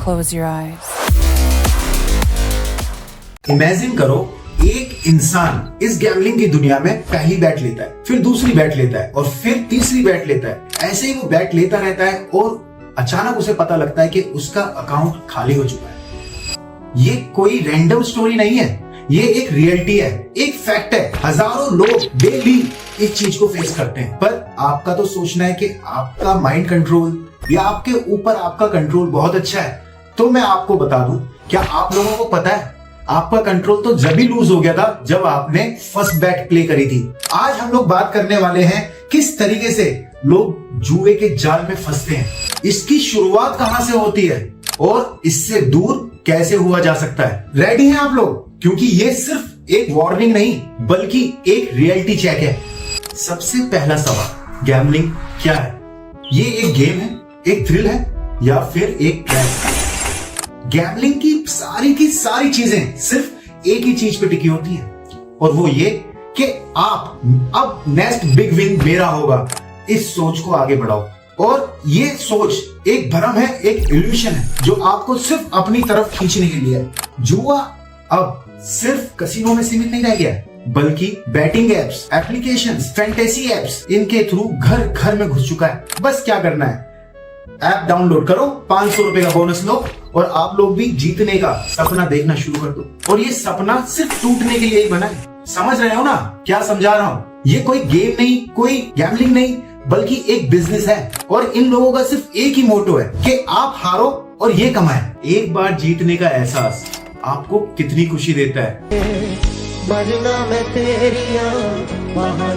close your eyes. Imagine करो एक इंसान इस गैम्बलिंग की दुनिया में पहली बैट लेता है, फिर दूसरी बैट लेता है और फिर तीसरी बैट लेता है। ऐसे ही वो बैट लेता रहता है और अचानक उसे पता लगता है कि उसका अकाउंट खाली हो चुका है। ये कोई रैंडम स्टोरी नहीं है, ये एक रियलिटी है, एक फैक्ट है। हजारों लोग डेली इस चीज को फेस करते हैं, पर आपका तो सोचना है कि आपका माइंड कंट्रोल या आपके ऊपर आपका कंट्रोल बहुत अच्छा है। तो मैं आपको बता दूं, क्या आप लोगों को पता है आपका कंट्रोल तो जब ही लूज हो गया था जब आपने फर्स्ट बैट प्ले करी थी। आज हम लोग बात करने वाले हैं किस तरीके से लोग जुए के जाल में फंसते हैं, इसकी शुरुआत कहां से होती है और इससे दूर कैसे हुआ जा सकता है। रेडी हैं आप लोग? क्योंकि ये सिर्फ एक वार्निंग नहीं बल्कि एक रियलिटी चेक है। सबसे पहला सवाल, गैम्बलिंग क्या है? ये एक गेम है, एक थ्रिल है या फिर एक ट्रैप? गैम्बलिंग की सारी चीजें सिर्फ एक ही चीज पे टिकी होती है और वो ये कि आप अब नेक्स्ट बिग विन मेरा होगा, इस सोच को आगे बढ़ाओ। और ये सोच एक भ्रम है, एक इल्यूशन है जो आपको सिर्फ अपनी तरफ खींचने के लिए है। जुआ अब सिर्फ कसिनो में सीमित नहीं रह गया है, बल्कि betting apps, applications, fantasy apps, इनके थ्रू घर घर में घुस चुका है। बस क्या करना है, ऐप डाउनलोड करो, 500 रुपए का बोनस लो और आप लोग भी जीतने का सपना देखना शुरू कर दो। और ये सपना सिर्फ टूटने के लिए ही बना है। समझ रहे हो ना क्या समझा रहा हूँ? ये कोई गेम नहीं, कोई गैम्बलिंग नहीं, बल्कि एक बिजनेस है। और इन लोगों का सिर्फ एक ही मोटो है कि आप हारो और ये कमाए। एक बार जीतने का एहसास आपको कितनी खुशी देता है। मरना मैं तेरिया वहां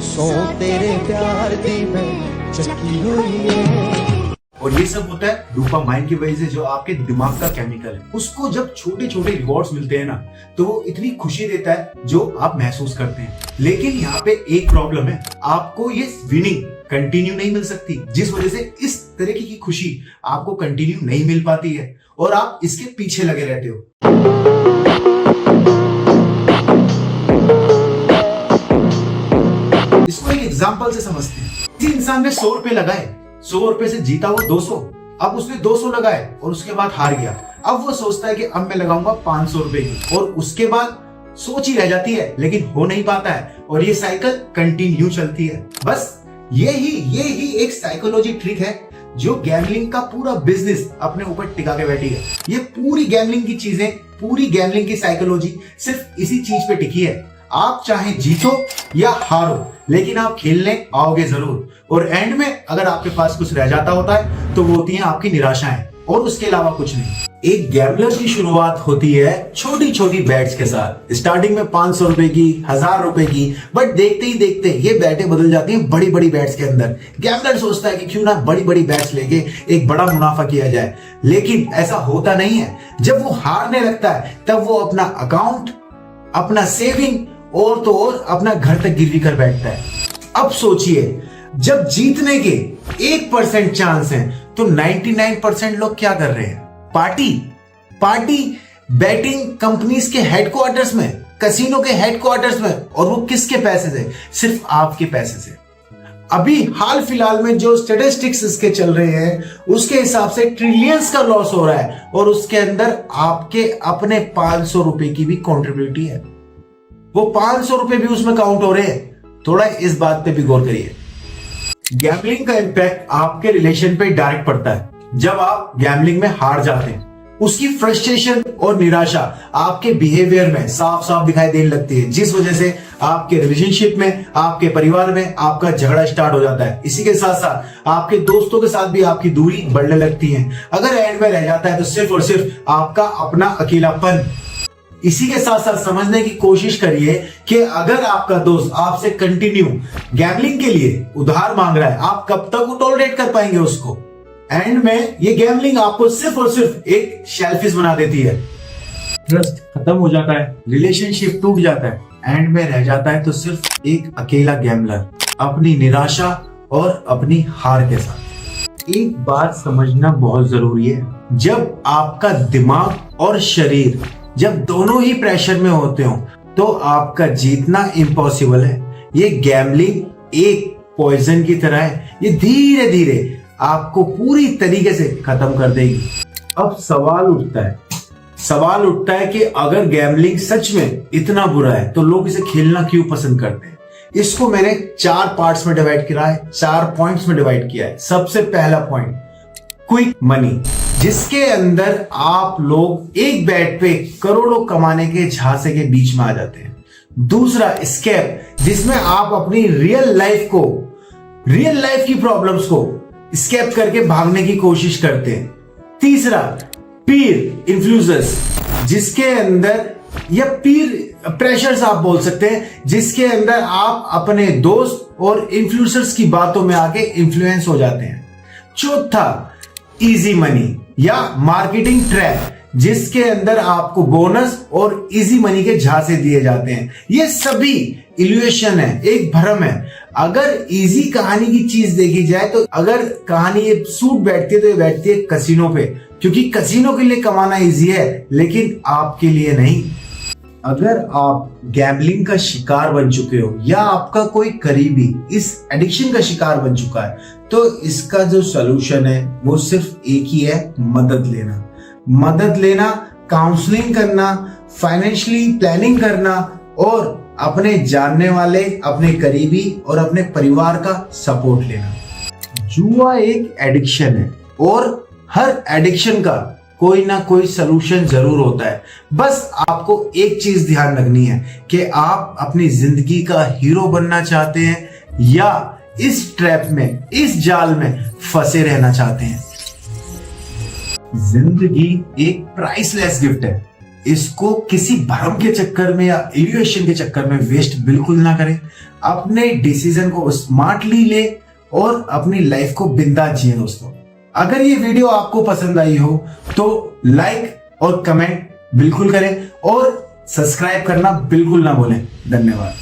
सो तेरे प्यार दी मैं चकी हुई है। और ये सब होता है डोपामाइन की वजह से, जो आपके दिमाग का केमिकल है। उसको जब छोटे छोटे रिवॉर्ड्स मिलते हैं ना, तो वो इतनी खुशी देता है जो आप महसूस करते हैं। लेकिन यहाँ पे एक प्रॉब्लम है, आपको ये विनिंग कंटिन्यू नहीं मिल सकती, जिस वजह से इस तरीके की खुशी आपको कंटिन्यू नहीं मिल पाती है और आप इसके पीछे लगे रहते हो। इसको एक एग्जांपल से समझते हैं। किसी इंसान ने 100 रुपए लगाए, 100 रुपए से जीता वो 200। अब उसने 200 लगाए और उसके बाद हार गया। अब वो सोचता है कि अब मैं लगाऊंगा 500 रुपए की, और उसके बाद सोच ही रह जाती है लेकिन हो नहीं पाता है और ये साइकिल कंटिन्यू चलती है। बस ये ही एक साइकोलॉजी ट्रिक है जो गैम्बलिंग का पूरा बिजनेस अपने ऊपर टिका के बैठी है। ये पूरी गैम्बलिंग की चीजें, पूरी गैम्बलिंग की साइकोलॉजी सिर्फ इसी चीज पे टिकी है। आप चाहे जीतो या हारो, लेकिन आप खेलने आओगे जरूर। और एंड में अगर आपके पास कुछ रह जाता होता है तो वो होती है आपकी निराशाएं, और उसके अलावा कुछ नहीं। एक गैम्बलर की शुरुआत होती है छोटी छोटी बैट्स के साथ। स्टार्टिंग में 500 रुपए की, 1000 रुपए की, बट देखते ही देखते ये बैटें बदल जाती हैं बड़ी बड़ी बैट्स के अंदर। गैम्बलर सोचता है कि क्यों ना बड़ी बड़ी बैट्स लेके एक बड़ा मुनाफा किया जाए, लेकिन ऐसा होता नहीं है। जब वो हारने लगता है तब वो अपना अकाउंट, अपना सेविंग और तो और अपना घर तक गिरवी कर बैठता है। अब सोचिए, जब जीतने के 1% चांस हैं तो 99% लोग क्या कर रहे हैं? पार्टी बैटिंग कंपनीज के हेडक्वार्टर्स में, कसिनो के हेडक्वार्टर्स में। और वो किसके पैसे से? सिर्फ आपके पैसे से। अभी हाल फिलहाल में जो स्टैटिस्टिक्स इसके चल रहे हैं उसके हिसाब से ट्रिलियंस का लॉस हो रहा है, और उसके अंदर आपके अपने 500 रुपए की भी कॉन्ट्रीब्यूटी है। वो 500 रुपए भी उसमें काउंट हो रहे हैं। थोड़ा इस बात पे भी गौर करिए। गैम्बलिंग का इम्पैक्ट आपके रिलेशन पे डायरेक्ट पड़ता है। जब आप गैम्बलिंग में हार जाते हैं, उसकी फ्रस्ट्रेशन और निराशा आपके बिहेवियर में साफ साफ दिखाई देने लगती है, जिस वजह से आपके रिलेशनशिप में, आपके परिवार में आपका झगड़ा स्टार्ट हो जाता है। इसी के साथ साथ आपके दोस्तों के साथ भी आपकी दूरी बढ़ने लगती है। अगर एंड में रह जाता है तो सिर्फ और सिर्फ आपका अपना अकेलापन। इसी के साथ साथ समझने की कोशिश करिए कि अगर आपका दोस्त आपसे कंटिन्यू गैम्बलिंग के लिए उधार मांग रहा है, आप कब तक टॉलरेट कर पाएंगे उसको? एंड में ये गैम्बलिंग आपको सिर्फ और सिर्फ एक शेल्फिश बना देती है। ट्रस्ट खत्म हो जाता है, रिलेशनशिप टूट जाता है, एंड में रह जाता है तो सिर्फ एक अकेला गैम्बलर अपनी निराशा और अपनी हार के साथ। एक बात समझना बहुत जरूरी है, जब आपका दिमाग और शरीर जब दोनों ही प्रेशर में होते हो तो आपका जीतना इम्पॉसिबल है। ये गैम्बलिंग एक पॉइजन की तरह है, ये धीरे धीरे आपको पूरी तरीके से खत्म कर देगी। अब सवाल उठता है कि अगर गैम्बलिंग सच में इतना बुरा है तो लोग इसे खेलना क्यों पसंद करते हैं। इसको मैंने 4 पार्ट्स में डिवाइड किया है, 4 पॉइंट्स में डिवाइड किया है। सबसे पहला पॉइंट क्विक मनी, जिसके अंदर आप लोग एक बैट पे करोड़ों कमाने के झांसे के बीच में आ जाते हैं। दूसरा स्केप, जिसमें आप अपनी रियल लाइफ की प्रॉब्लम्स को स्केप करके भागने की कोशिश करते हैं। तीसरा पीर इन्फ्लुएंसर्स, जिसके अंदर या पीर प्रेशर्स आप बोल सकते हैं, जिसके अंदर आप अपने दोस्त और इन्फ्लुएंसर्स की बातों में आके इन्फ्लुएंस हो जाते हैं। चौथा इजी मनी या मार्केटिंग ट्रैप, जिसके अंदर आपको बोनस और इजी मनी के झांसे दिए जाते हैं। ये सभी इल्यूशन है, एक भ्रम है। अगर इजी कहानी की चीज देखी जाए तो अगर कहानी ये सूट बैठती है तो ये बैठती है कसिनो पे, क्योंकि कसिनो के लिए कमाना इजी है लेकिन आपके लिए नहीं। अगर आप गैम्बलिंग का शिकार बन चुके हो या आपका कोई करीबी इस एडिक्शन का शिकार बन चुका है तो इसका जो सलूशन है वो सिर्फ एक ही है, मदद लेना, काउंसलिंग करना, फाइनेंशियली प्लानिंग करना और अपने जानने वाले, अपने करीबी और अपने परिवार का सपोर्ट लेना। जुआ एक एडिक्शन है और हर एडिक्शन का कोई ना कोई सलूशन जरूर होता है। बस आपको एक चीज ध्यान रखनी है कि आप अपनी जिंदगी का हीरो बनना चाहते हैं या इस ट्रैप में, इस जाल में फंसे रहना चाहते हैं। जिंदगी एक प्राइसलेस गिफ्ट है, इसको किसी भ्रम के चक्कर में या इल्यूशन के चक्कर में वेस्ट बिल्कुल ना करें। अपने डिसीजन को स्मार्टली ले और अपनी लाइफ को बिंदास जिए दोस्तों। अगर ये वीडियो आपको पसंद आई हो तो लाइक और कमेंट बिल्कुल करें और सब्सक्राइब करना बिल्कुल ना भूलें। धन्यवाद।